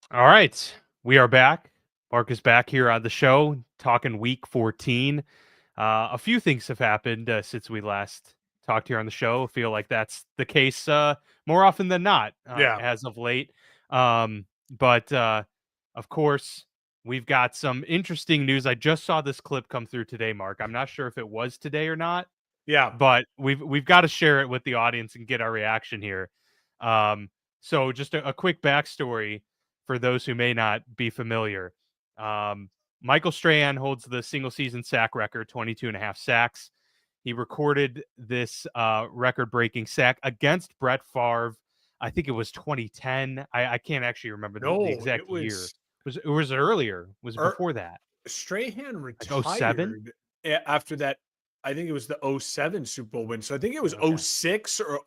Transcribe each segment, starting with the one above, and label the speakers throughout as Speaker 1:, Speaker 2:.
Speaker 1: All right, we are back. Mark is back here on the show talking week 14. A few things have happened since we last talked here on the show. I feel like that's the case more often than not
Speaker 2: Yeah.
Speaker 1: as of late. But of course, we've got some interesting news. I just saw this clip come through today, Mark. I'm not sure if it was today or not,
Speaker 2: Yeah.
Speaker 1: but we've got to share it with the audience and get our reaction here. Um, so just a quick backstory for those who may not be familiar. Um, Michael Strahan holds the single season sack record, 22 and a half sacks. He recorded this record breaking sack against Brett Favre. I think it was 2010. I can't actually remember the
Speaker 2: No,
Speaker 1: exact
Speaker 2: it
Speaker 1: year.
Speaker 2: was
Speaker 1: It was earlier. Was it
Speaker 2: er,
Speaker 1: before that?
Speaker 2: Strahan
Speaker 1: Like oh seven.
Speaker 2: retired after that. I think it was the '07 Super Bowl win. So I think it was
Speaker 1: Okay.
Speaker 2: '06 or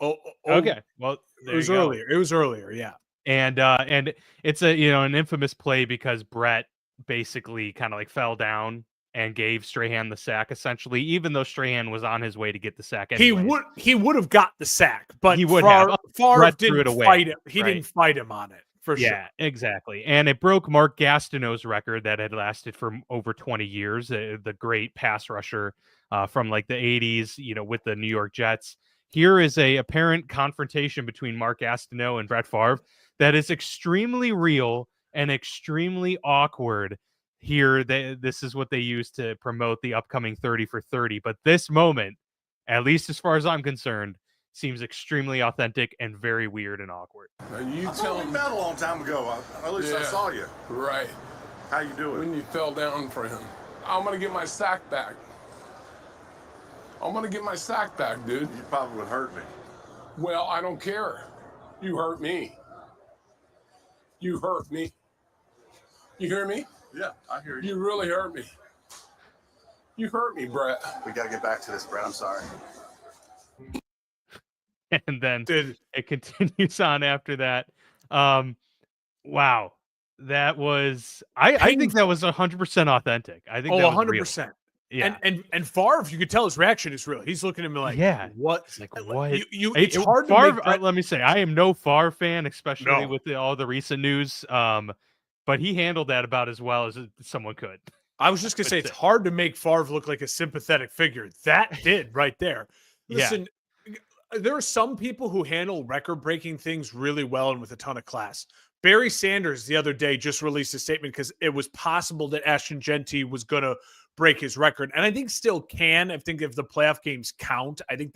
Speaker 1: Okay. Well,
Speaker 2: it
Speaker 1: there
Speaker 2: was
Speaker 1: you go.
Speaker 2: earlier. It was earlier. Yeah.
Speaker 1: And it's a an infamous play because Brett basically kind of like fell down and gave Strahan the sack essentially, even though Strahan was on his way to get the sack
Speaker 2: He
Speaker 1: anyways.
Speaker 2: would he would have got the sack,
Speaker 1: He
Speaker 2: but
Speaker 1: would have.
Speaker 2: Favre
Speaker 1: Brett threw it
Speaker 2: didn't
Speaker 1: away,
Speaker 2: fight him. He
Speaker 1: right?
Speaker 2: didn't fight him on it for
Speaker 1: Yeah,
Speaker 2: sure.
Speaker 1: exactly. And it broke Mark Gastineau's record that had lasted for over 20 years, the great pass rusher from like the 80s, with the New York Jets. Here is a apparent confrontation between Mark Gastineau and Brett Favre that is extremely real and extremely awkward. Here, this is what they use to promote the upcoming 30 for 30. But this moment, at least as far as I'm concerned, seems extremely authentic and very weird and awkward.
Speaker 3: You I thought we met a long time ago. At least I saw you.
Speaker 4: Right.
Speaker 3: How you doing?
Speaker 4: When you fell down for him. I'm going to get my sack back. I'm going to get my sack back, dude.
Speaker 3: You probably would hurt me.
Speaker 4: Well, I don't care. You hurt me. You hurt me. You hear me?
Speaker 3: Yeah, I hear you.
Speaker 4: You really hurt me. You hurt me, Brett.
Speaker 3: We got to get back to this, Brett. I'm sorry.
Speaker 1: And then it continues on after that. Wow. That was I think that was 100% authentic. I think that was
Speaker 2: 100%.
Speaker 1: Real. Yeah.
Speaker 2: And Favre, you could tell his reaction is real. He's looking at me like,
Speaker 1: yeah.
Speaker 2: what?
Speaker 1: It's like, what?
Speaker 2: It's hard
Speaker 1: Favre,
Speaker 2: to make that...
Speaker 1: let me say, I am no Favre fan, especially with all the recent news. But he handled that about as well as someone could.
Speaker 2: I was just going to say, it's hard to make Favre look like a sympathetic figure. That did right there. Listen, there are some people who handle record-breaking things really well and with a ton of class. Barry Sanders the other day just released a statement because it was possible that Ashton Genty was going to break his record. And I think still can. I think if the playoff games count, I think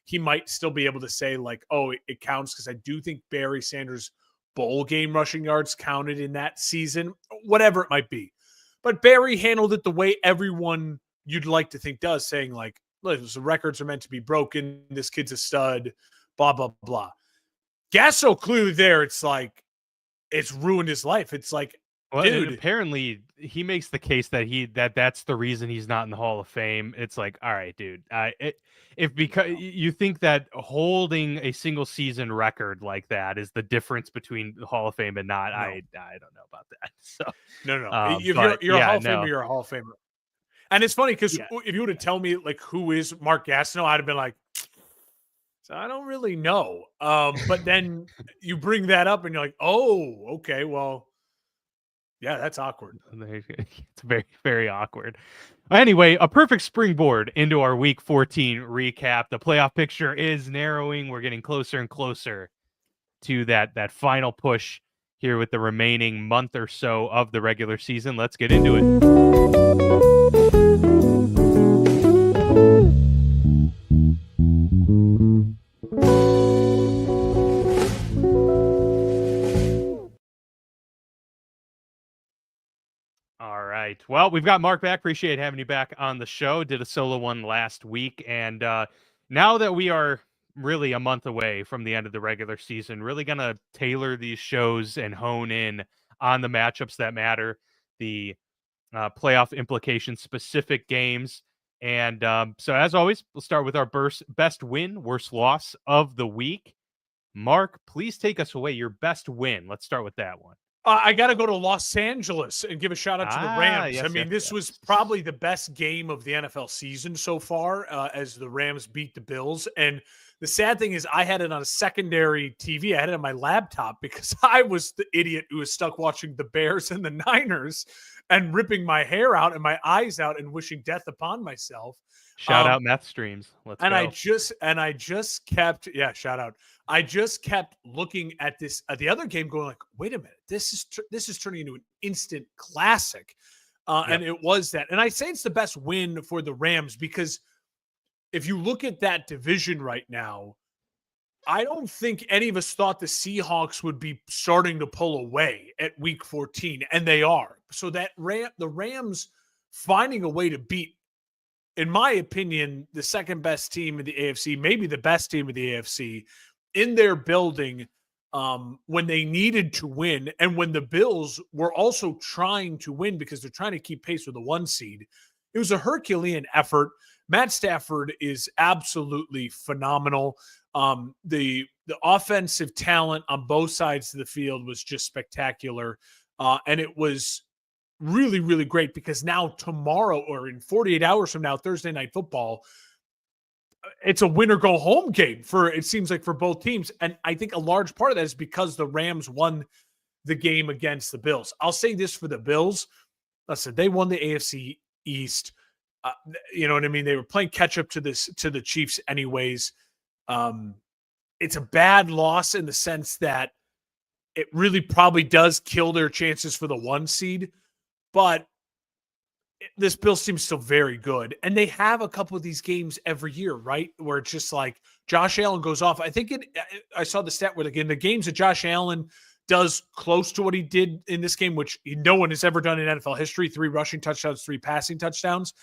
Speaker 2: he might still be able to say like, oh, it counts, because I do think Barry Sanders' bowl game rushing yards counted in that season, whatever it might be. But Barry handled it the way everyone you'd like to think does, saying like, the records are meant to be broken. This kid's a stud, blah, blah, blah. Gasso clearly there, it's like, it's ruined his life. It's like,
Speaker 1: well,
Speaker 2: dude.
Speaker 1: Apparently he makes the case that that's the reason he's not in the Hall of Fame. It's like, all right, dude, if because you think that holding a single season record like that is the difference between the Hall of Fame and not, I don't know about that. So
Speaker 2: no. If you're a Hall of Famer, you're a Hall of Famer. And it's funny because if you were to tell me like who is Mark Gastineau, I'd have been like, so I don't really know. But then you bring that up and you're like, oh, okay, well, yeah, that's awkward.
Speaker 1: It's very, very awkward. Anyway, a perfect springboard into our Week 14 recap. The playoff picture is narrowing. We're getting closer and closer to that final push here with the remaining month or so of the regular season. Let's get into it. All right. Well, we've got Mark back. Appreciate having you back on the show. Did a solo one last week. And now that we are really a month away from the end of the regular season, really going to tailor these shows and hone in on the matchups that matter, the playoff implication specific games. And so as always, we'll start with our best win, worst loss of the week. Mark, please take us away. Your best win. Let's start with that one.
Speaker 2: I got to go to Los Angeles and give a shout out to the Rams.
Speaker 1: Yes,
Speaker 2: I mean, this was probably the best game of the NFL season so far as the Rams beat the Bills. And The sad thing is I had it on a secondary TV. I had it on my laptop because I was the idiot who was stuck watching the Bears and the Niners and ripping my hair out and my eyes out and wishing death upon myself.
Speaker 1: Shout out meth streams. Let's
Speaker 2: and
Speaker 1: go.
Speaker 2: I just kept, shout out. I just kept looking at this at the other game, going like, wait a minute, this is turning into an instant classic. And it was that. And I say it's the best win for the Rams because if you look at that division right now, I don't think any of us thought the Seahawks would be starting to pull away at week 14, and they are. So that the Rams finding a way to beat, in my opinion, the second best team in the AFC, maybe the best team in the AFC, in their building when they needed to win, and when the Bills were also trying to win because they're trying to keep pace with the 1 seed. It was a Herculean effort. Matt Stafford is absolutely phenomenal. The offensive talent on both sides of the field was just spectacular. And it was really, really great because now tomorrow, or in 48 hours from now, Thursday Night Football, it's a win or go home game it seems like for both teams. And I think a large part of that is because the Rams won the game against the Bills. I'll say this for the Bills. Listen, they won the AFC East. You know what I mean? They were playing catch up to the Chiefs anyways. It's a bad loss in the sense that it really probably does kill their chances for the 1 seed, but this Bills team is still very good. And they have a couple of these games every year, right? Where it's just like Josh Allen goes off. I think I saw the stat where again, the games that Josh Allen does close to what he did in this game, which no one has ever done in NFL history, 3 rushing touchdowns, 3 passing touchdowns.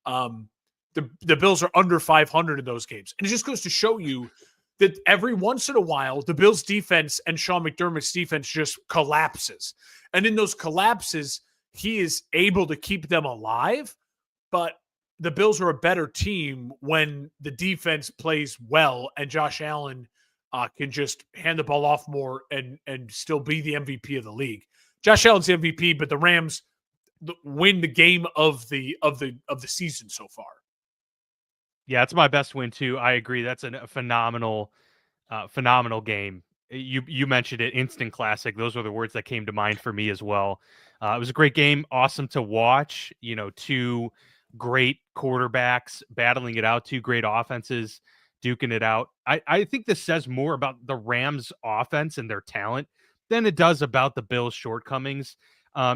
Speaker 2: The Bills are under 500 in those games. And it just goes to show you that every once in a while, the Bills defense and Sean McDermott's defense just collapses. And in those collapses, he is able to keep them alive. But the Bills are a better team when the defense plays well and Josh Allen can just hand the ball off more and still be the MVP of the league. Josh Allen's the MVP, but the Rams win the game of the season so far.
Speaker 1: Yeah, it's my best win too. I agree. That's a phenomenal game. You mentioned it, instant classic. Those were the words that came to mind for me as well. It was a great game, awesome to watch. 2 great quarterbacks battling it out, 2 great offenses duking it out. I think this says more about the Rams offense and their talent than it does about the Bills' shortcomings.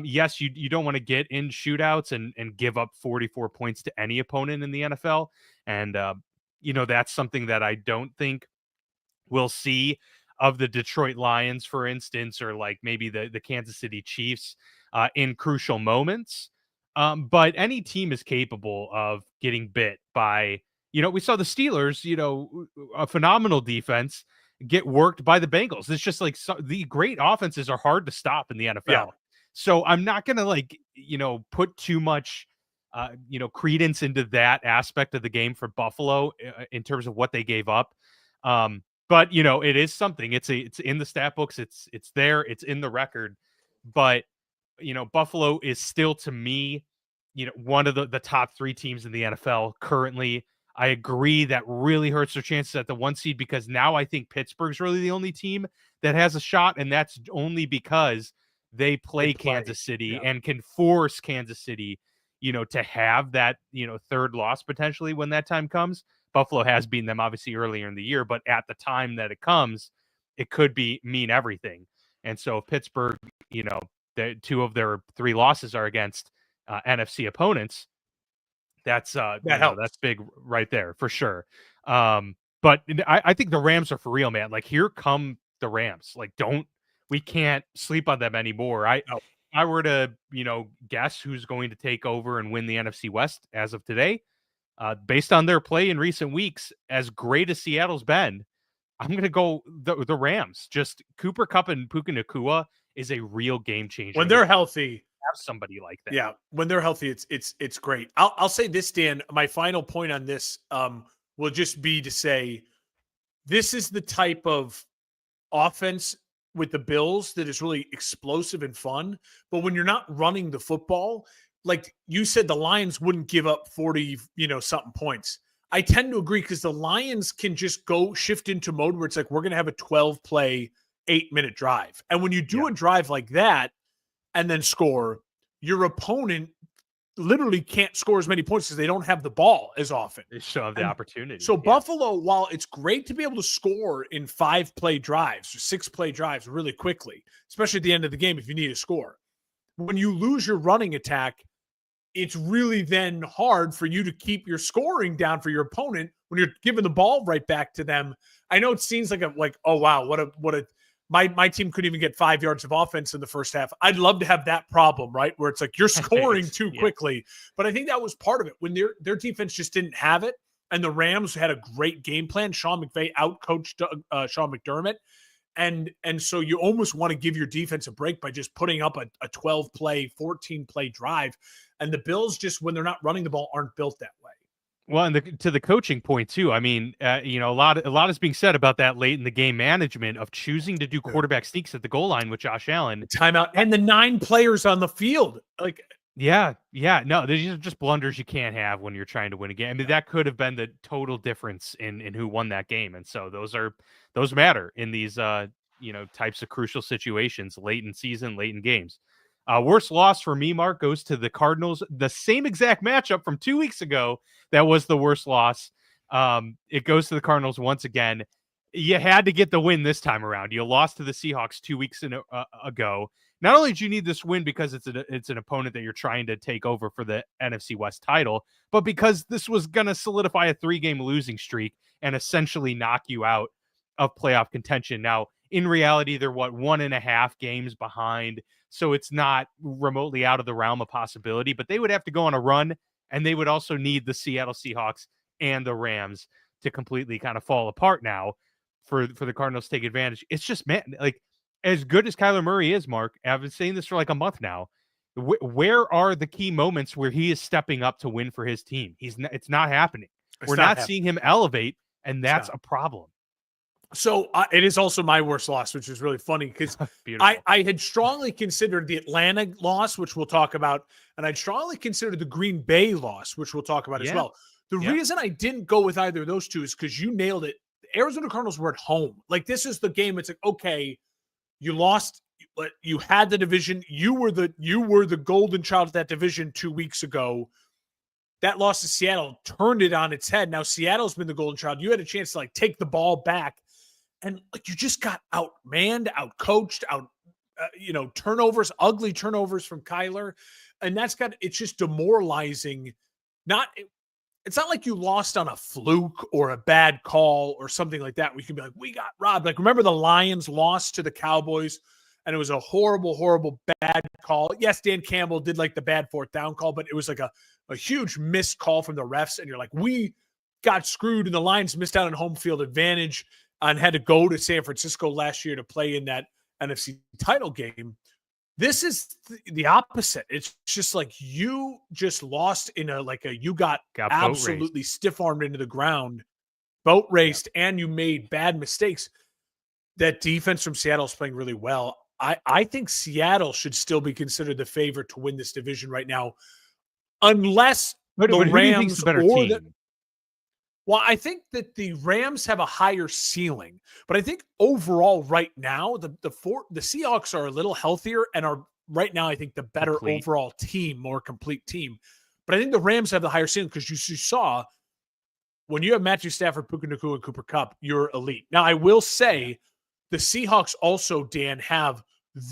Speaker 1: Yes, you don't want to get in shootouts and give up 44 points to any opponent in the NFL. And, that's something that I don't think we'll see of the Detroit Lions, for instance, or like maybe the Kansas City Chiefs in crucial moments. But any team is capable of getting bit by, we saw the Steelers, a phenomenal defense get worked by the Bengals. It's just like the great offenses are hard to stop in the NFL. Yeah. So I'm not going to put too much, credence into that aspect of the game for Buffalo in terms of what they gave up. But it is something. It's in the stat books. It's there. It's in the record. But Buffalo is still, to me, one of the top 3 teams in the NFL currently. I agree that really hurts their chances at the 1 seed because now I think Pittsburgh's really the only team that has a shot, and that's only because they play Kansas City and can force Kansas City, to have that, 3rd loss potentially when that time comes. Buffalo has beaten them obviously earlier in the year, but at the time that it comes, it could mean everything. And so Pittsburgh, the 2 of their 3 losses are against NFC opponents. That's that's big right there for sure. But I think the Rams are for real, man. Like, here come the Rams. Like, we can't sleep on them anymore. I were to, guess who's going to take over and win the NFC West as of today, based on their play in recent weeks, as great as Seattle's been, I'm going to go the Rams. Just Cooper Kupp and Puka Nacua is a real game changer.
Speaker 2: When they're healthy,
Speaker 1: have somebody like that.
Speaker 2: Yeah, when they're healthy, it's great. I'll say this, Dan. My final point on this will just be to say this is the type of offense with the Bills that is really explosive and fun. But when you're not running the football, like you said, the Lions wouldn't give up 40, something points. I tend to agree because the Lions can just go shift into mode where it's like, we're going to have a 12 play, 8-minute drive. And when you do a drive like that and then score, your opponent literally can't score as many points because they don't have the ball as often.
Speaker 1: They still have the opportunity.
Speaker 2: So Buffalo, while it's great to be able to score in 5-play drives or 6-play drives really quickly, especially at the end of the game if you need a score, when you lose your running attack, it's really then hard for you to keep your scoring down for your opponent when you're giving the ball right back to them. I know it seems like oh wow, what a my team couldn't even get 5 yards of offense in the first half. I'd love to have that problem, right? Where it's like you're scoring too quickly. But I think that was part of it when their defense just didn't have it. And the Rams had a great game plan. Sean McVay outcoached Sean McDermott. And so you almost want to give your defense a break by just putting up a 12-play, 14-play drive. And the Bills, just when they're not running the ball, aren't built that way.
Speaker 1: Well, and to the coaching point too. I mean, a lot is being said about that late in the game management of choosing to do quarterback sneaks at the goal line with Josh Allen.
Speaker 2: Timeout and the 9 players on the field.
Speaker 1: No, these are just blunders you can't have when you're trying to win a game. I mean, that could have been the total difference in who won that game. And so those matter in these types of crucial situations late in season, late in games. Worst loss for me, Mark, goes to the Cardinals. The same exact matchup from 2 weeks ago that was the worst loss. It goes to the Cardinals once again. You had to get the win this time around. You lost to the Seahawks 2 weeks ago. Not only do you need this win because it's an opponent that you're trying to take over for the NFC West title, but because this was going to solidify a 3-game losing streak and essentially knock you out of playoff contention. Now, in reality, they're 1.5 games behind, so it's not remotely out of the realm of possibility, but they would have to go on a run, and they would also need the Seattle Seahawks and the Rams to completely kind of fall apart now for the Cardinals to take advantage. It's just, man, like, as good as Kyler Murray is, Mark, I've been saying this for like a month now. Where are the key moments where he is stepping up to win for his team? It's not happening. We're not seeing him elevate, and that's a problem.
Speaker 2: So it is also my worst loss, which is really funny because I had strongly considered the Atlanta loss, which we'll talk about, and I'd strongly considered the Green Bay loss, which we'll talk about as well. The reason I didn't go with either of those two is because you nailed it. The Arizona Cardinals were at home. Like, this is the game. It's like, okay, you lost, but you had the division. You were the golden child of that division 2 weeks ago. That loss to Seattle turned it on its head. Now Seattle's been the golden child. You had a chance to like take the ball back, and like you just got outmanned, outcoached, turnovers, ugly turnovers from Kyler, and it's just demoralizing. It's not like you lost on a fluke or a bad call or something like that. We can be like, we got robbed. Like, remember the Lions lost to the Cowboys and it was a horrible, horrible bad call. Yes, Dan Campbell did like the bad 4th down call, but it was like a huge missed call from the refs. And you're like, we got screwed, and the Lions missed out on home field advantage and had to go to San Francisco last year to play in that NFC title game. This is the opposite. It's just like you just lost in you got absolutely stiff-armed into the ground, boat raced, and you made bad mistakes. That defense from Seattle is playing really well. I think Seattle should still be considered the favorite to win this division right now, unless the Rams or team? Well, I think that the Rams have a higher ceiling, but I think overall right now, the Seahawks are a little healthier and are right now, I think, the better overall team, more complete team. But I think the Rams have the higher ceiling because you saw when you have Matthew Stafford, Puka Nacua, and Cooper Kupp, you're elite. Now, I will say the Seahawks also, Dan, have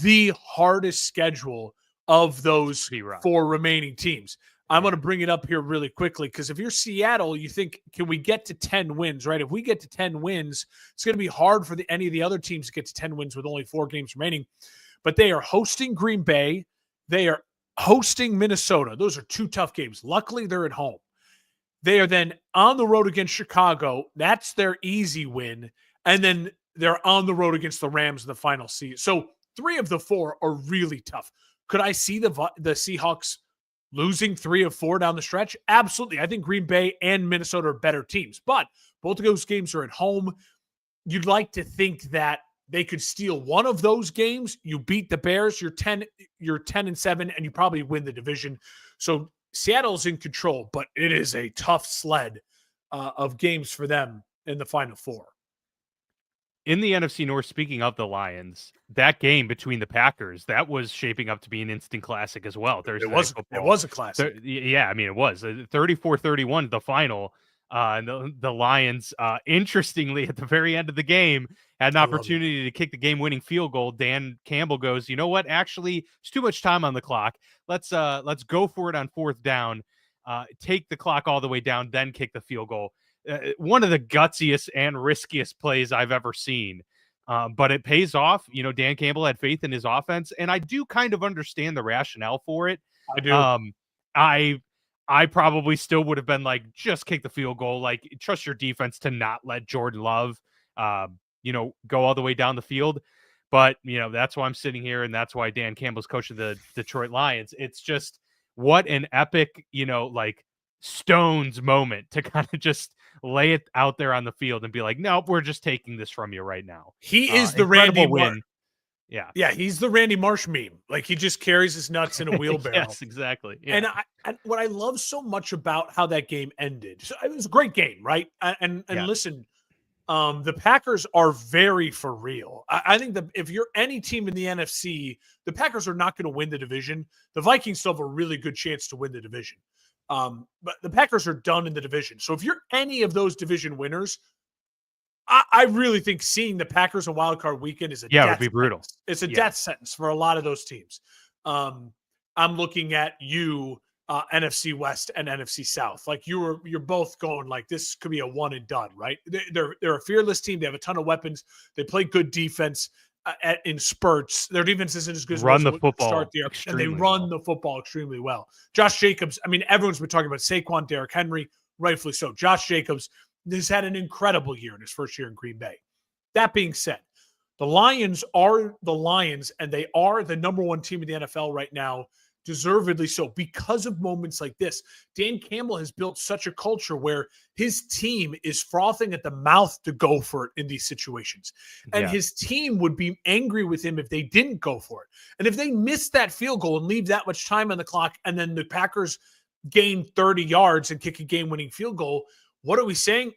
Speaker 2: the hardest schedule of those 4 remaining teams. I'm going to bring it up here really quickly because if you're Seattle, you think, can we get to 10 wins, right? If we get to 10 wins, it's going to be hard for any of the other teams to get to 10 wins with only 4 games remaining. But they are hosting Green Bay. They are hosting Minnesota. Those are 2 tough games. Luckily, they're at home. They are then on the road against Chicago. That's their easy win. And then they're on the road against the Rams in the final season. So 3 of the 4 are really tough. Could I see the Seahawks losing 3 of 4 down the stretch? Absolutely. I think Green Bay and Minnesota are better teams, but both of those games are at home. You'd like to think that they could steal one of those games. You beat the Bears, you're 10-7, and you probably win the division. So Seattle's in control, but it is a tough sled of games for them in the Final Four.
Speaker 1: In the NFC North, speaking of the Lions, that game between the Packers, that was shaping up to be an instant classic as well. Thursday Night Football.
Speaker 2: It was a classic.
Speaker 1: Yeah, I mean, it was 34-31, the final. And the Lions, interestingly, at the very end of the game, had an opportunity to kick the game-winning field goal. Dan Campbell goes, you know what? Actually, there's too much time on the clock. Let's go for it on fourth down. Take the clock all the way down, then kick the field goal. One of the gutsiest and riskiest plays I've ever seen. But it pays off. You know, Dan Campbell had faith in his offense, and I do kind of understand the rationale for it.
Speaker 2: I do.
Speaker 1: I probably still would have been like, just kick the field goal. Like, trust your defense to not let Jordan Love, go all the way down the field. But, that's why I'm sitting here, and that's why Dan Campbell's coach of the Detroit Lions. It's just what an epic, Stones moment to kind of just lay it out there on the field and be like, nope, we're just taking this from you right now.
Speaker 2: He is the Randy
Speaker 1: win.
Speaker 2: Yeah, he's the Randy Marsh meme. Like, he just carries his nuts in a wheelbarrow.
Speaker 1: Yes, exactly. Yeah.
Speaker 2: And what I love so much about how that game ended, so it was a great game, right? And listen, the Packers are very for real. I think that if you're any team in the NFC, the Packers are not going to win the division. The Vikings still have a really good chance to win the division. But the Packers are done in the division. So if you're any of those division winners, I really think seeing the Packers on Wild Card Weekend is
Speaker 1: it would be brutal.
Speaker 2: Sentence. It's a death sentence for a lot of those teams. I'm looking at you, NFC West and NFC South. Like, you're both going like, this could be a one and done, right? They're a fearless team. They have a ton of weapons. They play good defense in spurts. Their defense isn't as good as
Speaker 1: run the football
Speaker 2: start there, and they run the football extremely well. Josh Jacobs, I mean, everyone's been talking about Saquon, Derrick Henry, rightfully so. Josh Jacobs has had an incredible year in his first year in Green Bay. That being said, the Lions are the Lions, and they are the number one team in the NFL right now, deservedly so, because of moments like this. Dan Campbell has built such a culture where his team is frothing at the mouth to go for it in these situations. And his team would be angry with him if they didn't go for it. And if they missed that field goal and leave that much time on the clock, and then the Packers gain 30 yards and kick a game-winning field goal, what are we saying?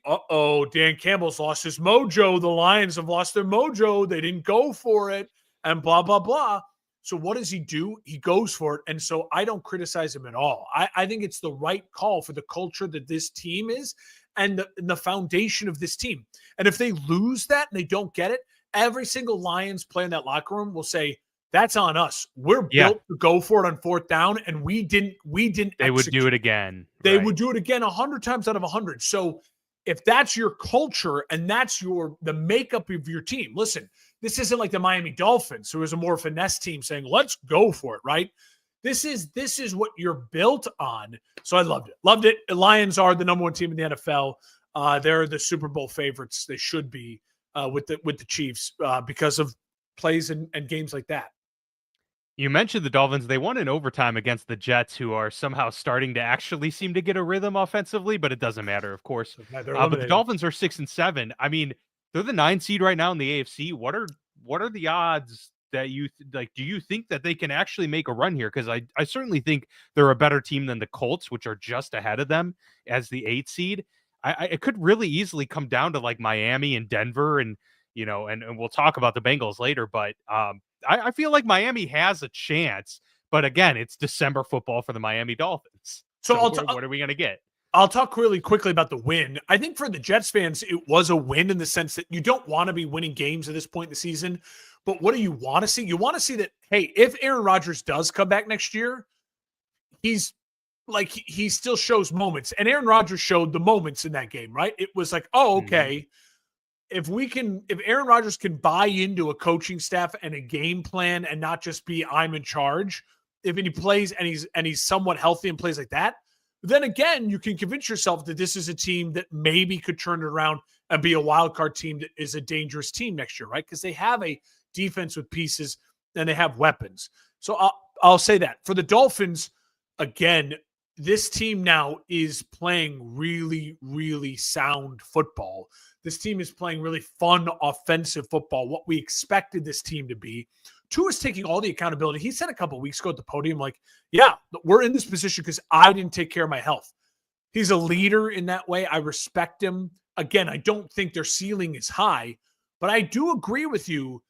Speaker 2: Dan Campbell's lost his mojo. The Lions have lost their mojo. They didn't go for it, and blah, blah, blah. So what does he do? He goes for it. And so I don't criticize him at all. I think it's the right call for the culture that this team is and the foundation of this team. And if they lose that and they don't get it, every single Lions player in that locker room will say, that's on us. We're built to go for it on fourth down, and we didn't
Speaker 1: They would do it again.
Speaker 2: They would do it again 100 times out of 100. So if that's your culture and that's the makeup of your team, listen, this isn't like the Miami Dolphins, who is a more finesse team saying, let's go for it, right? This is what you're built on. So I loved it. Loved it. The Lions are the number one team in the NFL. They're the Super Bowl favorites. They should be with the Chiefs because of plays and games like that.
Speaker 1: You mentioned the Dolphins. They won in overtime against the Jets, who are somehow starting to actually seem to get a rhythm offensively, but it doesn't matter, of course. But the Dolphins are 6-7. I mean, they're the 9 seed right now in the AFC. What are the odds that you like? Do you think that they can actually make a run here? Because I certainly think they're a better team than the Colts, which are just ahead of them as the 8 seed. It could really easily come down to like Miami and Denver, and and we'll talk about the Bengals later. But I feel like Miami has a chance. But again, it's December football for the Miami Dolphins. So what are we going to get?
Speaker 2: I'll talk really quickly about the win. I think for the Jets fans, it was a win in the sense that you don't want to be winning games at this point in the season. But what do you want to see? You want to see that, hey, if Aaron Rodgers does come back next year, he still shows moments. And Aaron Rodgers showed the moments in that game, right? It was like, okay, if Aaron Rodgers can buy into a coaching staff and a game plan and not just be I'm in charge, if he plays and he's somewhat healthy and plays like that, then again, you can convince yourself that this is a team that maybe could turn it around and be a wild card team that is a dangerous team next year, right? Because they have a defense with pieces and they have weapons. So I'll say that. For the Dolphins, again, this team now is playing really, really sound football. This team is playing really fun offensive football, what we expected this team to be. Tua's taking all the accountability. He said a couple of weeks ago at the podium, like, yeah, we're in this position because I didn't take care of my health. He's a leader in that way. I respect him. Again, I don't think their ceiling is high, but I do agree with you.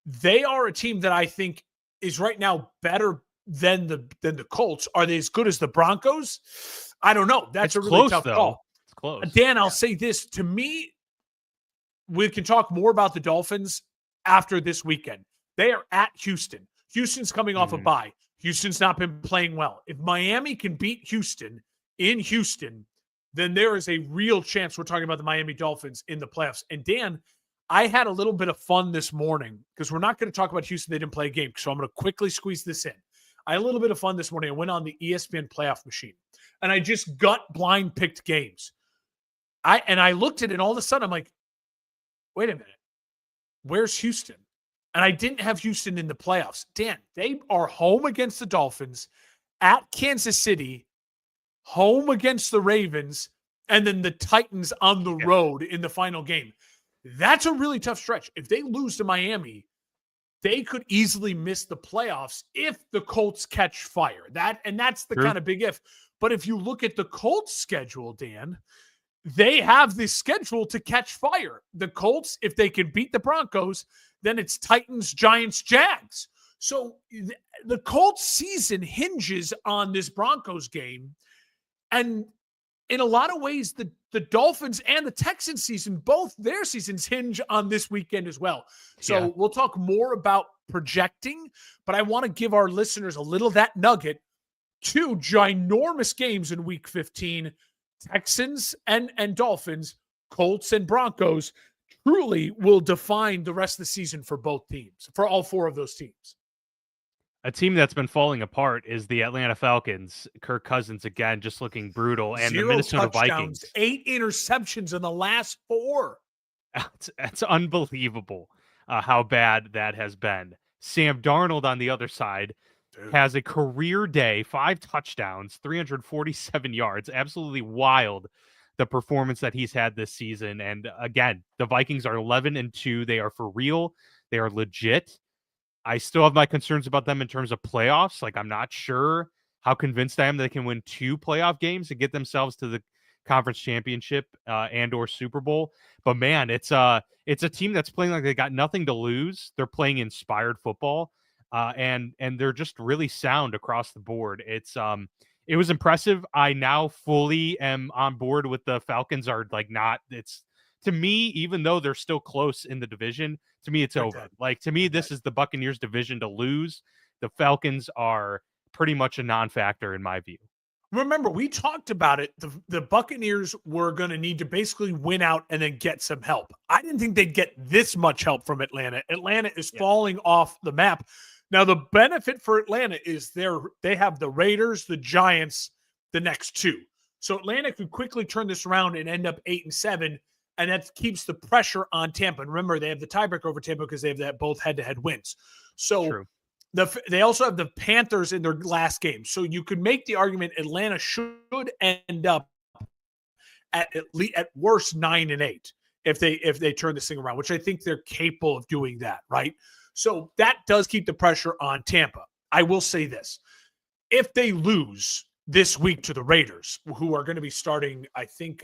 Speaker 2: They are a team that I think is right now better than the Colts. Are they as good as the Broncos? I don't know. That's a really
Speaker 1: close,
Speaker 2: tough
Speaker 1: though.
Speaker 2: call.
Speaker 1: It's close.
Speaker 2: Dan, I'll say this. To me, we can talk more about the Dolphins after this weekend. They are at Houston. Houston's coming off a bye. Houston's not been playing well. If Miami can beat Houston in Houston, then there is a real chance we're talking about the Miami Dolphins in the playoffs. And Dan, I had a little bit of fun this morning because we're not going to talk about Houston. They didn't play a game. So I'm going to quickly squeeze this in. I had a little bit of fun this morning. I went on the ESPN playoff machine and I just gut blind picked games. I looked at it and all of a sudden I'm like, wait a minute. Where's Houston? And I didn't have Houston in the playoffs. Dan, they are home against the Dolphins, at Kansas City, home against the Ravens, and then the Titans on the road in the final game. That's a really tough stretch. If they lose to Miami, they could easily miss the playoffs if the Colts catch fire. That's the kind of big if. But if you look at the Colts schedule, Dan, they have the schedule to catch fire. The Colts, if they can beat the Broncos, then it's Titans, Giants, Jags. So the Colts season hinges on this Broncos game. And in a lot of ways, the Dolphins and the Texans season, both their seasons hinge on this weekend as well. So we'll talk more about projecting, but I want to give our listeners a little that nugget. 2 ginormous games in week 15, Texans and Dolphins, Colts and Broncos, truly will define the rest of the season for both teams, for all 4 of those teams.
Speaker 1: A team that's been falling apart is the Atlanta Falcons. Kirk Cousins, again, just looking brutal. And
Speaker 2: 0
Speaker 1: the Minnesota
Speaker 2: touchdowns,
Speaker 1: Vikings.
Speaker 2: 8 interceptions in the last 4.
Speaker 1: That's unbelievable how bad that has been. Sam Darnold on the other side has a career day, 5 touchdowns, 347 yards. Absolutely wild, the performance that he's had this season. And again, the Vikings are 11-2. They are for real. They are legit. I still have my concerns about them in terms of playoffs. Like, I'm not sure how convinced I am that they can win 2 playoff games and get themselves to the conference championship and or Super Bowl. But man, it's a team that's playing like they got nothing to lose. They're playing inspired football. And they're just really sound across the board. It was impressive. I now fully am on board with the Falcons are like not. It's to me, even though they're still close in the division, to me it's over. Like to me, this is the Buccaneers division to lose. The Falcons are pretty much a non-factor in my view.
Speaker 2: Remember, we talked about it. The Buccaneers were going to need to basically win out and then get some help. I didn't think they'd get this much help from Atlanta. Atlanta is falling off the map. Now, the benefit for Atlanta is they have the Raiders, the Giants, the next 2. So Atlanta could quickly turn this around and end up 8-7, and that keeps the pressure on Tampa. And remember, they have the tiebreaker over Tampa because they have that both head-to-head wins. So they also have the Panthers in their last game. So you could make the argument Atlanta should end up at worst 9-8 if they turn this thing around, which I think they're capable of doing that, right? So that does keep the pressure on Tampa. I will say this. If they lose this week to the Raiders, who are going to be starting, I think,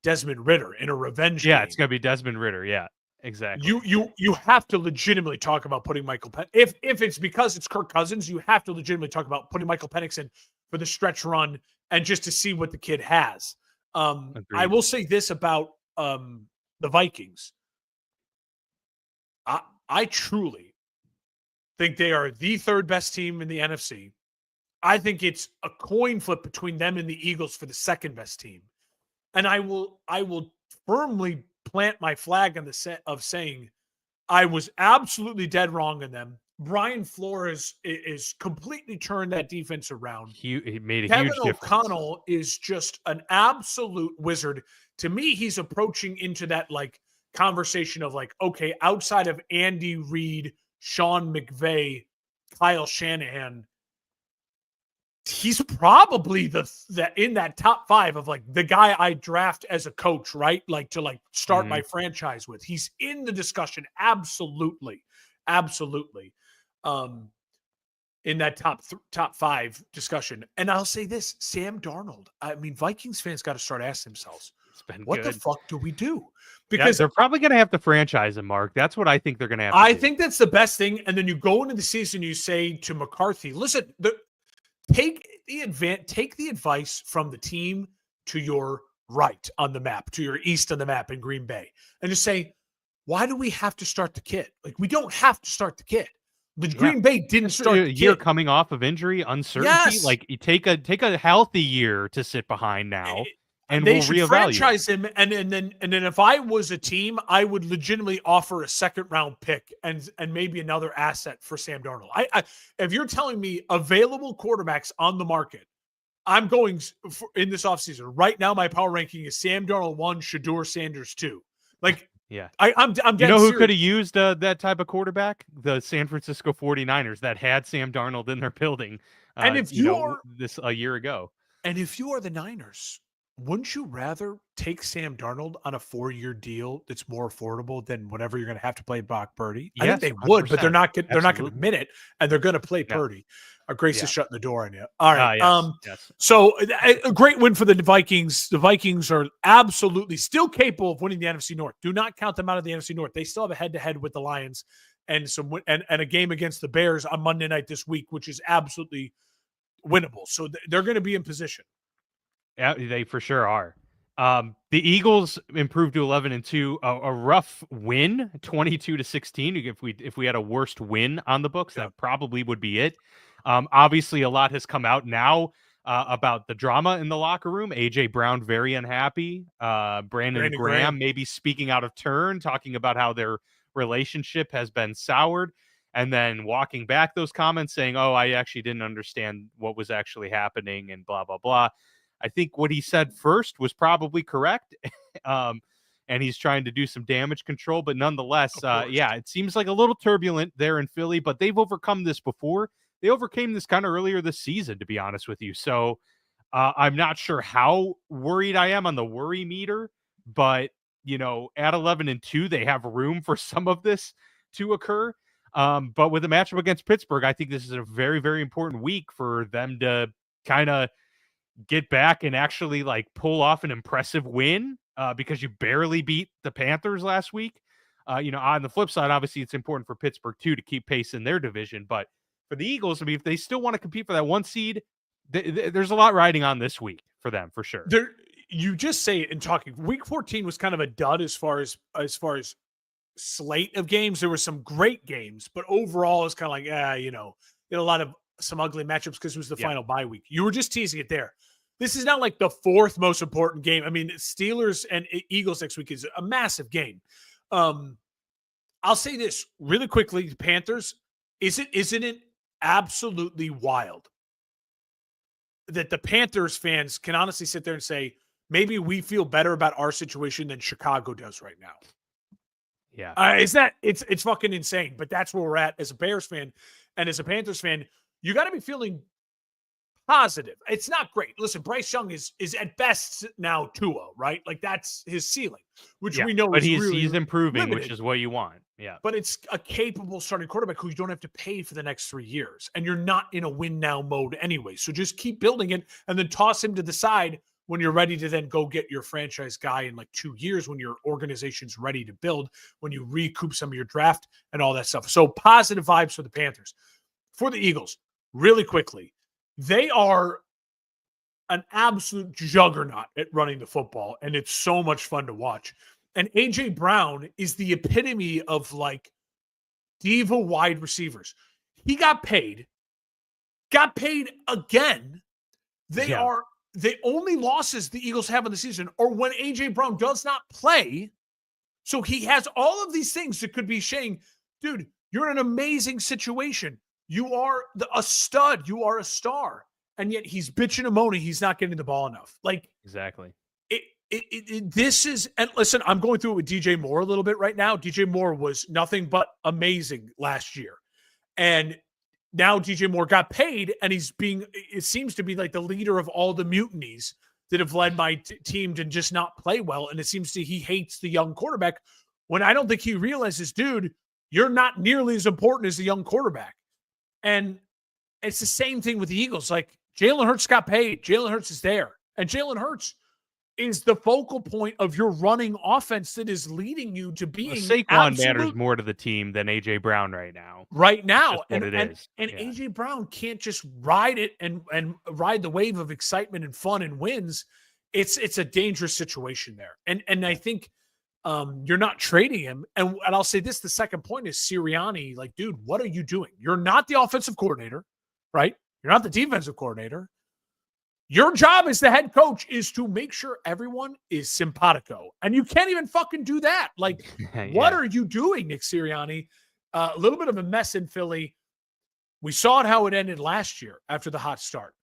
Speaker 2: Desmond Ridder in a revenge game.
Speaker 1: It's going to be Desmond Ridder. Yeah, exactly.
Speaker 2: You have to legitimately talk about putting Michael Penix. If it's because it's Kirk Cousins, you have to legitimately talk about putting Michael Penix in for the stretch run and just to see what the kid has. I will say this about the Vikings. I truly think they are the 3rd best team in the NFC. I think it's a coin flip between them and the Eagles for the 2nd best team. And I will firmly plant my flag on the set of saying I was absolutely dead wrong in them. Brian Flores is completely turned that defense around.
Speaker 1: He made a
Speaker 2: Kevin
Speaker 1: huge difference.
Speaker 2: O'Connell is just an absolute wizard. To me, he's approaching into that like conversation of like, okay, outside of Andy Reid, Sean McVay, Kyle Shanahan, he's probably the in that top 5 of like the guy I draft as a coach, right? Like to like start my franchise with. He's in the discussion. Absolutely. in that top 5 discussion. And I'll say this, Sam Darnold. I mean, Vikings fans got to start asking themselves,
Speaker 1: It's been
Speaker 2: what
Speaker 1: good.
Speaker 2: the fuck do we do?
Speaker 1: Because
Speaker 2: Because
Speaker 1: they're probably going to have to franchise him, Mark. That's what I think they're going to have to
Speaker 2: I
Speaker 1: do.
Speaker 2: think that's the best thing. And then you go into the season, you say to McCarthy, listen, take the advice from the team to your right on the map, to your east on the map in Green Bay, and just say, why do we have to start the kid? Like, we don't have to start the kid. But Green Bay didn't start
Speaker 1: a
Speaker 2: the
Speaker 1: year
Speaker 2: kid.
Speaker 1: coming off of injury, uncertainty.
Speaker 2: Yes.
Speaker 1: Like, you take a healthy year to sit behind now, and
Speaker 2: they
Speaker 1: we'll
Speaker 2: should
Speaker 1: reevaluate.
Speaker 2: franchise him. And then if I was a team, I would legitimately offer a 2nd round pick and maybe another asset for Sam Darnold. If you're telling me available quarterbacks on the market, I'm going in this offseason. Right now, my power ranking is Sam Darnold 1, Shedeur Sanders 2. Like,
Speaker 1: yeah,
Speaker 2: I'm dead
Speaker 1: you know who
Speaker 2: serious.
Speaker 1: could have used that type of quarterback? The San Francisco 49ers that had Sam Darnold in their building.
Speaker 2: And if
Speaker 1: this a year ago,
Speaker 2: and if you are the Niners, wouldn't you rather take Sam Darnold on a 4-year deal that's more affordable than whatever you're going to have to play Brock Purdy?
Speaker 1: Yes,
Speaker 2: I think they would, but they're not going to
Speaker 1: Absolutely.
Speaker 2: admit it, and they're going to play
Speaker 1: Yeah.
Speaker 2: Purdy. Grace
Speaker 1: Yeah.
Speaker 2: is shutting the door on you. All right.
Speaker 1: Yes.
Speaker 2: So a great win for the Vikings. The Vikings are absolutely still capable of winning the NFC North. Do not count them out of the NFC North. They still have a head-to-head with the Lions and a game against the Bears on Monday night this week, which is absolutely winnable. So they're going to be in position.
Speaker 1: Yeah, they for sure are. The Eagles improved to 11-2, a rough win, 22-16. If we had a worst win on the books, that probably would be it. Obviously, a lot has come out now about the drama in the locker room. AJ Brown very unhappy. Brandon Graham maybe speaking out of turn, talking about how their relationship has been soured, and then walking back those comments saying, "Oh, I actually didn't understand what was actually happening," and blah blah blah. I think what he said first was probably correct, and he's trying to do some damage control. But nonetheless, it seems like a little turbulent there in Philly, but they've overcome this before. They overcame this kind of earlier this season, to be honest with you. So I'm not sure how worried I am on the worry meter, but, at 11-2, they have room for some of this to occur. But with a matchup against Pittsburgh, I think this is a very, very important week for them to kind of get back and actually pull off an impressive win because you barely beat the Panthers last week. On the flip side, obviously it's important for Pittsburgh too to keep pace in their division. But for the Eagles, I mean, if they still want to compete for that 1 seed, there's a lot riding on this week for them for sure.
Speaker 2: You just say it in talking. Week 14 was kind of a dud as far as slate of games. There were some great games, but overall it's kind of like, a lot of some ugly matchups because it was the final bye week. You were just teasing it there. This is not like the 4th most important game. I mean, Steelers and Eagles next week is a massive game. I'll say this really quickly. Panthers, isn't it absolutely wild that the Panthers fans can honestly sit there and say, maybe we feel better about our situation than Chicago does right now.
Speaker 1: Yeah.
Speaker 2: It's fucking insane, but that's where we're at as a Bears fan and as a Panthers fan. You got to be feeling positive. It's not great. Listen, Bryce Young is at best now Tua, right? Like that's his ceiling, which we know
Speaker 1: but
Speaker 2: is
Speaker 1: he's improving,
Speaker 2: limited.
Speaker 1: Which is what you want. Yeah.
Speaker 2: But it's a capable starting quarterback who you don't have to pay for the next 3 years. And you're not in a win now mode anyway. So just keep building it and then toss him to the side when you're ready to then go get your franchise guy in 2 years when your organization's ready to build, when you recoup some of your draft and all that stuff. So positive vibes for the Panthers. For the Eagles, really quickly, they are an absolute juggernaut at running the football, and it's so much fun to watch. And A.J. Brown is the epitome of diva wide receivers. He got paid again. They are the only losses the Eagles have in the season are when A.J. Brown does not play. So he has all of these things that could be saying, dude, you're in an amazing situation. You are a stud. You are a star. And yet he's bitching and moaning. He's not getting the ball enough.
Speaker 1: Exactly.
Speaker 2: This is, and listen, I'm going through it with DJ Moore a little bit right now. DJ Moore was nothing but amazing last year. And now DJ Moore got paid and it seems to be the leader of all the mutinies that have led my team to just not play well. And it seems he hates the young quarterback when I don't think he realizes, dude, you're not nearly as important as the young quarterback. And it's the same thing with the Eagles. Like Jalen Hurts got paid. Jalen Hurts is there. And Jalen Hurts is the focal point of your running offense that is leading you to being
Speaker 1: Saquon matters more to the team than A.J. Brown right now.
Speaker 2: Right now.
Speaker 1: And
Speaker 2: A.J. Brown can't just ride it and ride the wave of excitement and fun and wins. It's a dangerous situation there. And I think you're not trading him. And I'll say this, the second point is Sirianni. Like, dude, what are you doing? You're not the offensive coordinator, right? You're not the defensive coordinator. Your job as the head coach is to make sure everyone is simpatico. And you can't even fucking do that. Like, what are you doing, Nick Sirianni? A little bit of a mess in Philly. We saw it how it ended last year after the hot start.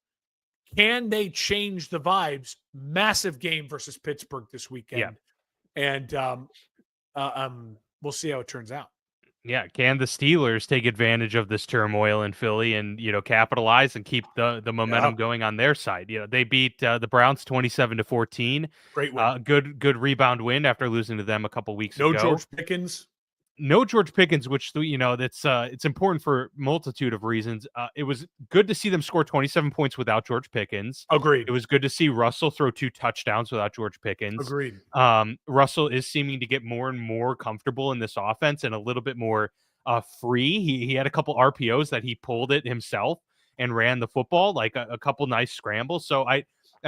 Speaker 2: Can they change the vibes? Massive game versus Pittsburgh this weekend.
Speaker 1: Yeah.
Speaker 2: And we'll see how it turns out.
Speaker 1: Yeah, can the Steelers take advantage of this turmoil in Philly and, capitalize and keep the momentum going on their side? They beat the Browns 27-14.
Speaker 2: Great win.
Speaker 1: Good rebound win after losing to them a couple weeks ago.
Speaker 2: No George Pickens.
Speaker 1: No George Pickens, which that's it's important for a multitude of reasons. It was good to see them score 27 points without George Pickens.
Speaker 2: Agreed.
Speaker 1: It was good to see Russell throw 2 touchdowns without George Pickens.
Speaker 2: Agreed.
Speaker 1: Russell is seeming to get more and more comfortable in this offense and a little bit more free. He had a couple RPOs that he pulled it himself and ran the football, like a couple nice scrambles. So I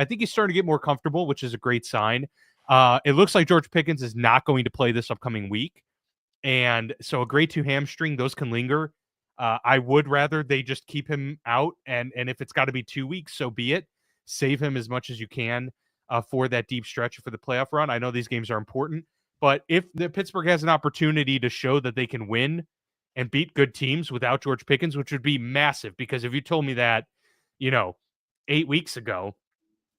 Speaker 1: think he's starting to get more comfortable, which is a great sign. It looks like George Pickens is not going to play this upcoming week. And so a grade 2 hamstring, those can linger. I would rather they just keep him out. And if it's got to be 2 weeks, so be it. Save him as much as you can for that deep stretch for the playoff run. I know these games are important, but if the Pittsburgh has an opportunity to show that they can win and beat good teams without George Pickens, which would be massive, because if you told me that, 8 weeks ago,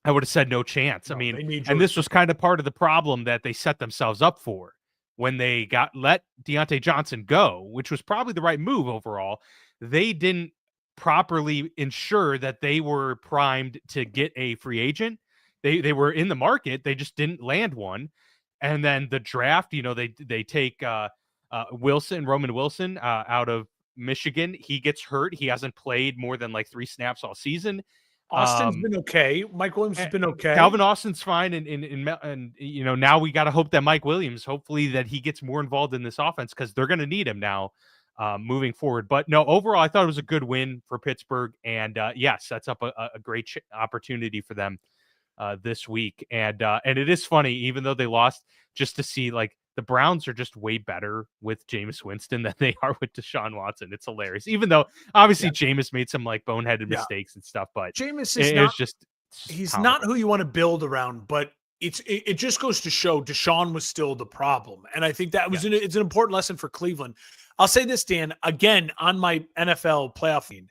Speaker 1: I would have said no chance.
Speaker 2: No,
Speaker 1: I mean, and this was kind of part of the problem that they set themselves up for when they let Deontay Johnson go, which was probably the right move overall. They didn't properly ensure that they were primed to get a free agent. They were in the market. They just didn't land one. And then the draft, they take Roman Wilson out of Michigan. He gets hurt. He hasn't played more than like 3 snaps all season.
Speaker 2: Austin's been okay. Mike Williams has been okay.
Speaker 1: Calvin Austin's fine, and now we got to hope that Mike Williams, hopefully that he gets more involved in this offense, because they're going to need him now moving forward. But no, overall, I thought it was a good win for Pittsburgh, and sets up a great opportunity for them this week. And it is funny, even though they lost, just to see like the Browns are just way better with Jameis Winston than they are with Deshaun Watson. It's hilarious. Even though obviously Jameis made some like boneheaded mistakes and stuff, but
Speaker 2: Jameis is he's not who you want to build around, but it just goes to show Deshaun was still the problem. And I think that was it's an important lesson for Cleveland. I'll say this, Dan, again, on my NFL playoff feed,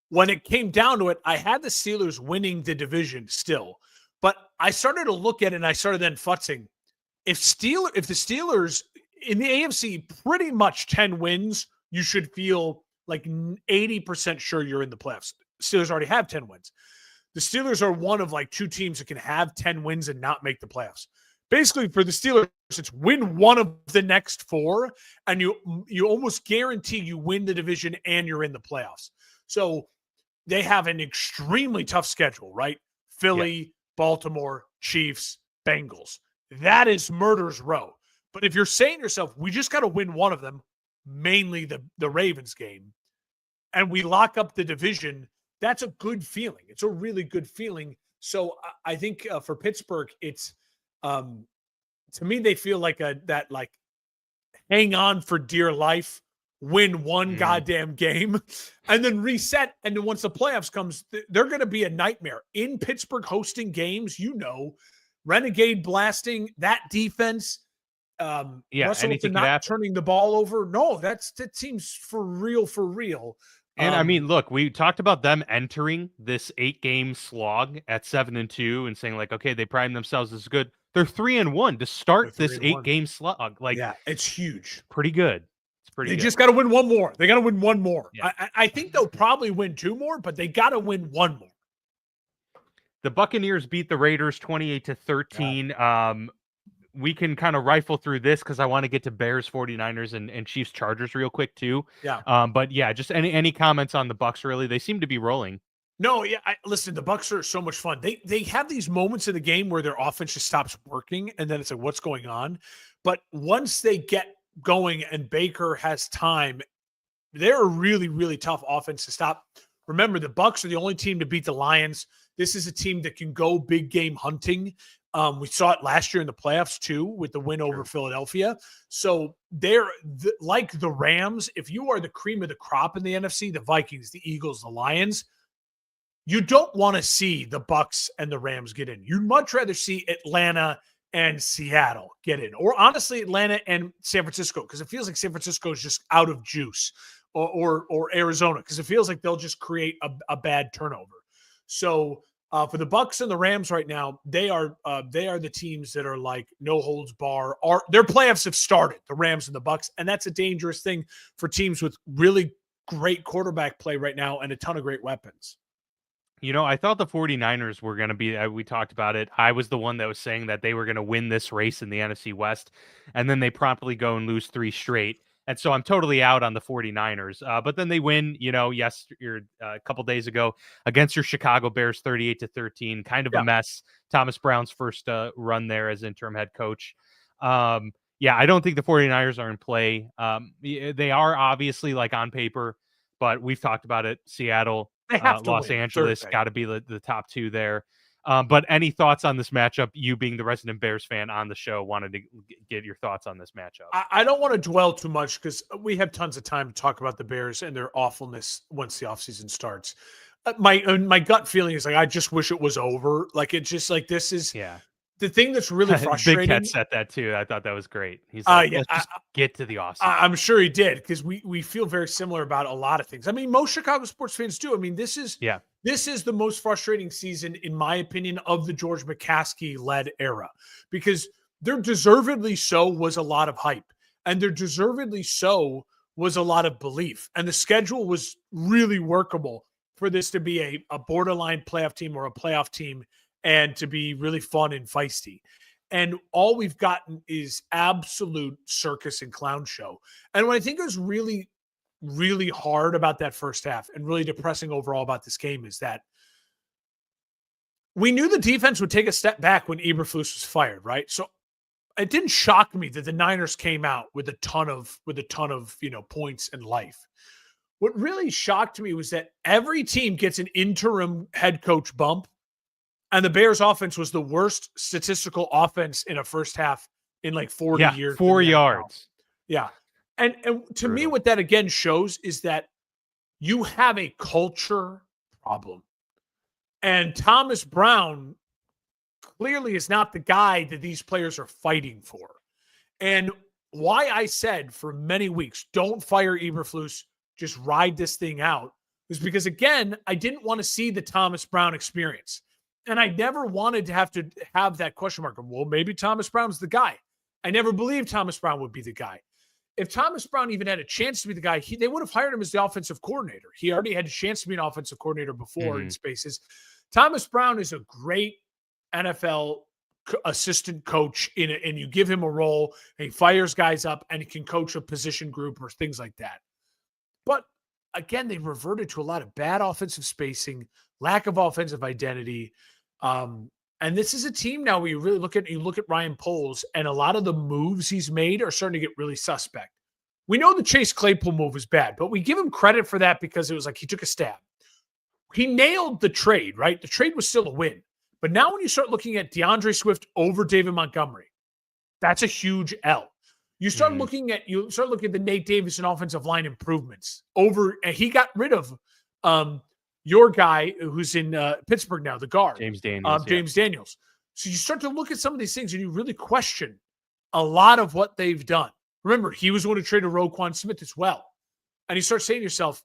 Speaker 2: when it came down to it, I had the Steelers winning the division still, but I started to look at it and I started then futzing. If the Steelers in the AFC, pretty much 10 wins, you should feel like 80% sure you're in the playoffs. Steelers already have 10 wins. The Steelers are one of like 2 teams that can have 10 wins and not make the playoffs. Basically, for the Steelers, it's win one of the next 4, and you almost guarantee you win the division and you're in the playoffs. So they have an extremely tough schedule, right? Philly, Baltimore, Chiefs, Bengals. That is murder's row. But if you're saying to yourself, we just got to win one of them, mainly the Ravens game, and we lock up the division, that's a good feeling. It's a really good feeling. So I think for Pittsburgh, it's to me, they feel like that hang on for dear life, win one goddamn game, and then reset. And then once the playoffs comes, they're going to be a nightmare. In Pittsburgh hosting games, Renegade blasting that defense. Russell not turning the ball over. No, that seems for real.
Speaker 1: And I mean, look, we talked about them entering this 8-game slog at 7-2 and saying like, okay, they prime themselves as good. They're 3-1 to start this 8-game slog. Like,
Speaker 2: yeah, it's huge.
Speaker 1: Pretty good. It's pretty.
Speaker 2: They
Speaker 1: good.
Speaker 2: just got to win one more. They got to win one more.
Speaker 1: Yeah.
Speaker 2: I think they'll probably win 2 more, but they got to win 1 more.
Speaker 1: The Buccaneers beat the Raiders 28-13. we can kind of rifle through this because I want to get to Bears, 49ers, and Chiefs, Chargers real quick too.
Speaker 2: Yeah.
Speaker 1: But yeah, just any comments on the Bucks? Really, they seem to be rolling.
Speaker 2: No, yeah. Listen, the Bucks are so much fun. They have these moments in the game where their offense just stops working, and then it's like, what's going on? But once they get going and Baker has time, they're a really, really tough offense to stop. Remember, the Bucks are the only team to beat the Lions. This is a team that can go big game hunting. We saw it last year in the playoffs too with the win over Philadelphia. So they're like the Rams. If you are the cream of the crop in the NFC, the Vikings, the Eagles, the Lions, you don't want to see the Bucks and the Rams get in. You'd much rather see Atlanta and Seattle get in, or honestly, Atlanta and San Francisco, because it feels like San Francisco is just out of juice, or Arizona, because it feels like they'll just create a bad turnover. So for the Bucks and the Rams right now, they are the teams that are like no holds bar. Their playoffs have started, the Rams and the Bucks, and that's a dangerous thing for teams with really great quarterback play right now and a ton of great weapons.
Speaker 1: You know, I thought the 49ers were going to be, we talked about it. I was the one that was saying that they were going to win this race in the NFC West, and then they promptly go and lose 3 straight. And so I'm totally out on the 49ers. But then they win, a couple days ago against your Chicago Bears, 38-13, kind of a mess. Thomas Brown's first run there as interim head coach. I don't think the 49ers are in play. They are obviously like on paper, but we've talked about it. Seattle,
Speaker 2: they have to
Speaker 1: Los
Speaker 2: win
Speaker 1: Angeles got to be the top 2 there. But any thoughts on this matchup? You being the resident Bears fan on the show, wanted to get your thoughts on this matchup.
Speaker 2: I don't want to dwell too much because we have tons of time to talk about the Bears and their awfulness once the offseason starts. My gut feeling is like, I just wish it was over. Like, it's just like, this is the thing that's really frustrating.
Speaker 1: Big Cat said that too. I thought that was great. He's like, let's just get to the offseason.
Speaker 2: I'm sure he did, because we feel very similar about a lot of things. I mean, most Chicago sports fans do. I mean, this is the most frustrating season, in my opinion, of the George McCaskey-led era, because there deservedly so was a lot of hype, and there deservedly so was a lot of belief, and the schedule was really workable for this to be a borderline playoff team or a playoff team, and to be really fun and feisty. And all we've gotten is absolute circus and clown show. And what I think is really, really hard about that first half and really depressing overall about this game is that we knew the defense would take a step back when Eberflus was fired, right? So it didn't shock me that the Niners came out with a ton of points and life. What really shocked me was that every team gets an interim head coach bump, and the Bears offense was the worst statistical offense in a first half in like 40 years.
Speaker 1: 4 yards.
Speaker 2: Yeah. And to me, what that again shows is that you have a culture problem. And Thomas Brown clearly is not the guy that these players are fighting for. And why I said for many weeks, don't fire Eberflus, just ride this thing out, is because, again, I didn't want to see the Thomas Brown experience. And I never wanted to have that question mark of, well, maybe Thomas Brown's the guy. I never believed Thomas Brown would be the guy. If Thomas Brown even had a chance to be the guy, they would have hired him as the offensive coordinator. He already had a chance to be an offensive coordinator before in spaces. Thomas Brown is a great NFL assistant coach, and you give him a role, and he fires guys up, and he can coach a position group or things like that. But again, they reverted to a lot of bad offensive spacing, lack of offensive identity. And this is a team now where you really look at Ryan Poles, and a lot of the moves he's made are starting to get really suspect. We know the Chase Claypool move was bad, but we give him credit for that because it was like he took a stab. He nailed the trade, right? The trade was still a win. But now when you start looking at DeAndre Swift over David Montgomery, that's a huge L. You start looking at the Nate Davis and offensive line improvements over, and he got rid of your guy who's in Pittsburgh now, the guard.
Speaker 1: James Daniels.
Speaker 2: James Daniels. So you start to look at some of these things and you really question a lot of what they've done. Remember, he was the one who traded Roquan Smith as well. And you start saying to yourself,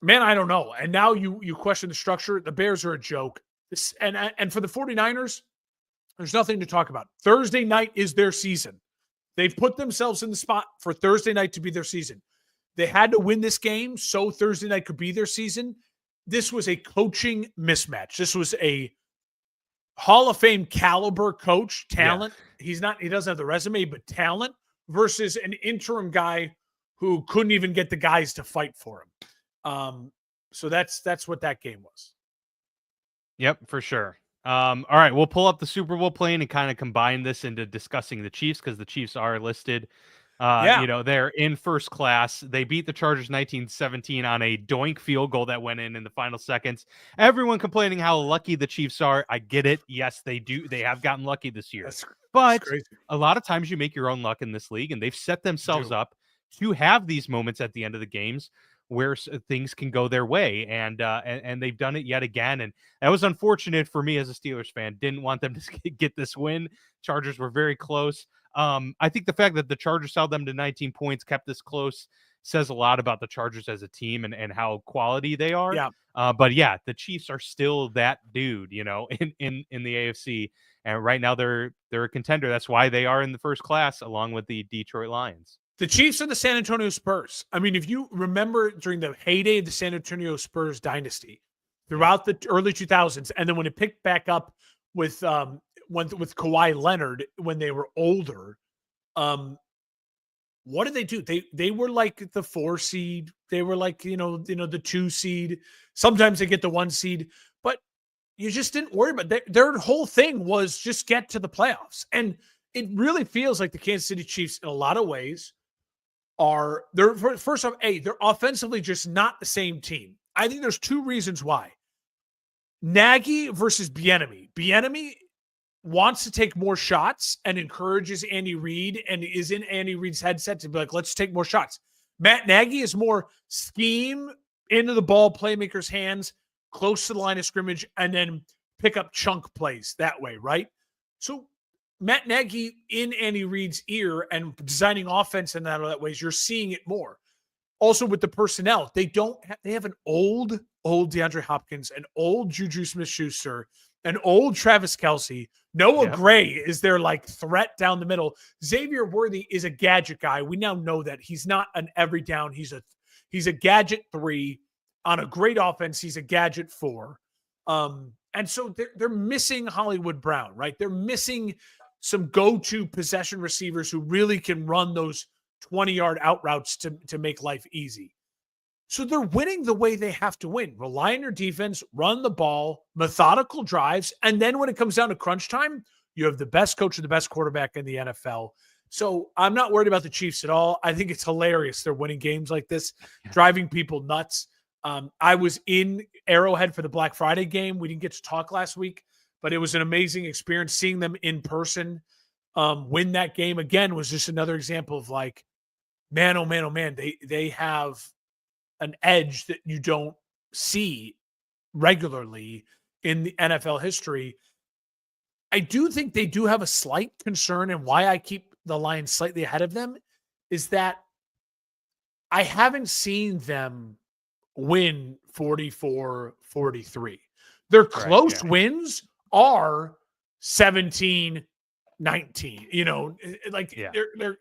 Speaker 2: man, I don't know. And now you question the structure. The Bears are a joke. And for the 49ers, there's nothing to talk about. Thursday night is their season. They've put themselves in the spot for Thursday night to be their season. They had to win this game so Thursday night could be their season. This was a coaching mismatch. This was a Hall of Fame caliber coach, talent. Yeah. He doesn't have the resume, but talent versus an interim guy who couldn't even get the guys to fight for him. So that's what that game was.
Speaker 1: Yep, for sure. All right, we'll pull up the Super Bowl plane and kind of combine this into discussing the Chiefs because the Chiefs are listed. They're in first class. They beat the Chargers 19-17 on a doink field goal that went in the final seconds. Everyone complaining how lucky the Chiefs are. I get it. Yes, they do. They have gotten lucky this year. But a lot of times you make your own luck in this league, and they've set themselves up to have these moments at the end of the games where things can go their way, and they've done it yet again. And that was unfortunate for me as a Steelers fan. Didn't want them to get this win. Chargers were very close. I think the fact that the Chargers held them to 19 points, kept this close, says a lot about the Chargers as a team and how quality they are.
Speaker 2: Yeah.
Speaker 1: But yeah, the Chiefs are still that dude, in the AFC. And right now they're a contender. That's why they are in the first class along with the Detroit Lions.
Speaker 2: The Chiefs are the San Antonio Spurs. I mean, if you remember during the heyday of the San Antonio Spurs dynasty throughout the early 2000s, and then when it picked back up with Kawhi Leonard when they were older, what did they do? They were like the 4 seed. They were like, the 2 seed. Sometimes they get the 1 seed, but you just didn't worry about that. Their whole thing was just get to the playoffs. And it really feels like the Kansas City Chiefs in a lot of ways they're offensively just not the same team. I think there's 2 reasons why. Nagy versus Bieniemy. Bieniemy wants to take more shots and encourages Andy Reid and is in Andy Reid's headset to be like, let's take more shots. Matt Nagy is more scheme into the ball, playmakers' hands, close to the line of scrimmage, and then pick up chunk plays that way, right? So Matt Nagy in Andy Reid's ear and designing offense in that ways, you're seeing it more. Also with the personnel, they have an old DeAndre Hopkins, an old Juju Smith-Schuster, an old Travis Kelce. Noah Gray is their threat down the middle. Xavier Worthy is a gadget guy. We now know that he's not an every down. He's a gadget 3 on a great offense. He's a gadget 4. And so they're missing Hollywood Brown, right? They're missing some go-to possession receivers who really can run those 20-yard out routes to make life easy. So they're winning the way they have to win. Rely on your defense, run the ball, methodical drives, and then when it comes down to crunch time, you have the best coach and the best quarterback in the NFL. So I'm not worried about the Chiefs at all. I think it's hilarious they're winning games like this, driving people nuts. I was in Arrowhead for the Black Friday game. We didn't get to talk last week, but it was an amazing experience seeing them in person. Win that game again was just another example of man, oh man, oh man, they have an edge that you don't see regularly in the NFL history. I do think they do have a slight concern, and why I keep the Lions slightly ahead of them is that I haven't seen them win 44-43. Their close wins are 17-19.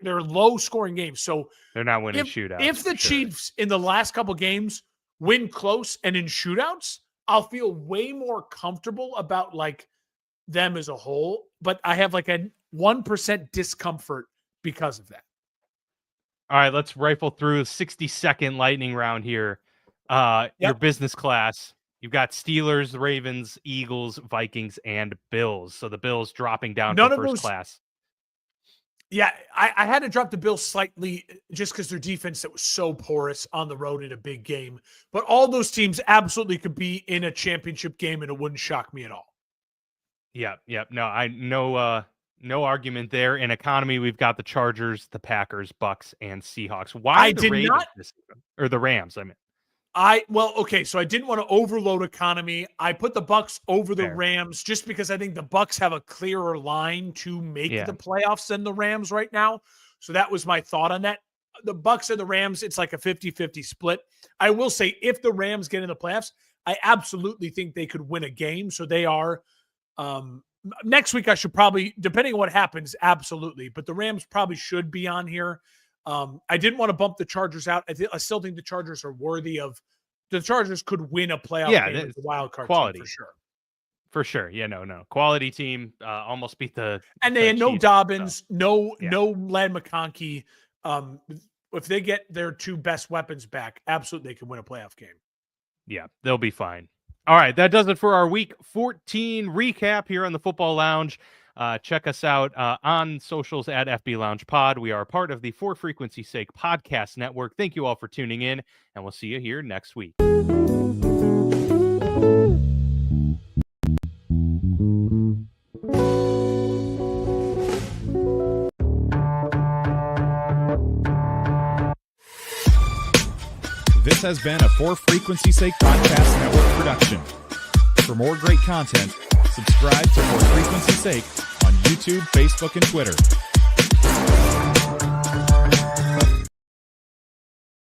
Speaker 2: They're low scoring games. So
Speaker 1: they're not winning shootouts.
Speaker 2: If the Chiefs in the last couple games win close and in shootouts, I'll feel way more comfortable about them as a whole. But I have a 1% discomfort because of that.
Speaker 1: All right, let's rifle through a 60-second lightning round here. Your business class. You've got Steelers, Ravens, Eagles, Vikings, and Bills. So the Bills dropping down to first class.
Speaker 2: Yeah, I had to drop the Bills slightly just because their defense that was so porous on the road in a big game. But all those teams absolutely could be in a championship game, and it wouldn't shock me at all.
Speaker 1: Yeah. No argument there. In economy, we've got the Chargers, the Packers, Bucks, and Seahawks. Why the Ravens or the Rams? I mean.
Speaker 2: So I didn't want to overload economy. I put the Bucks over the Rams just because I think the Bucks have a clearer line to make the playoffs than the Rams right now. So that was my thought on that. The Bucks and the Rams, it's like a 50-50 split. I will say if the Rams get in the playoffs, I absolutely think they could win a game. So they are next week. I should probably, depending on what happens, absolutely. But the Rams probably should be on here. I didn't want to bump the Chargers out. I still think the Chargers are worthy of. The Chargers could win a playoff game with the wild card quality team
Speaker 1: for sure. Yeah, no. Quality team, almost beat the
Speaker 2: And they had no
Speaker 1: Chiefs,
Speaker 2: Dobbins,
Speaker 1: so.
Speaker 2: no Lad McConkey. If they get their two best weapons back, absolutely they can win a playoff game.
Speaker 1: Yeah, they'll be fine. All right, that does it for our Week 14 recap here on the Football Lounge. Check us out on socials at FB Lounge Pod. We are part of the For Frequency's Sake podcast network. Thank you all for tuning in, and we'll see you here next week.
Speaker 5: This has been a For Frequency's Sake podcast network production. For more great content, subscribe to For Frequency's Sake on YouTube, Facebook, and Twitter.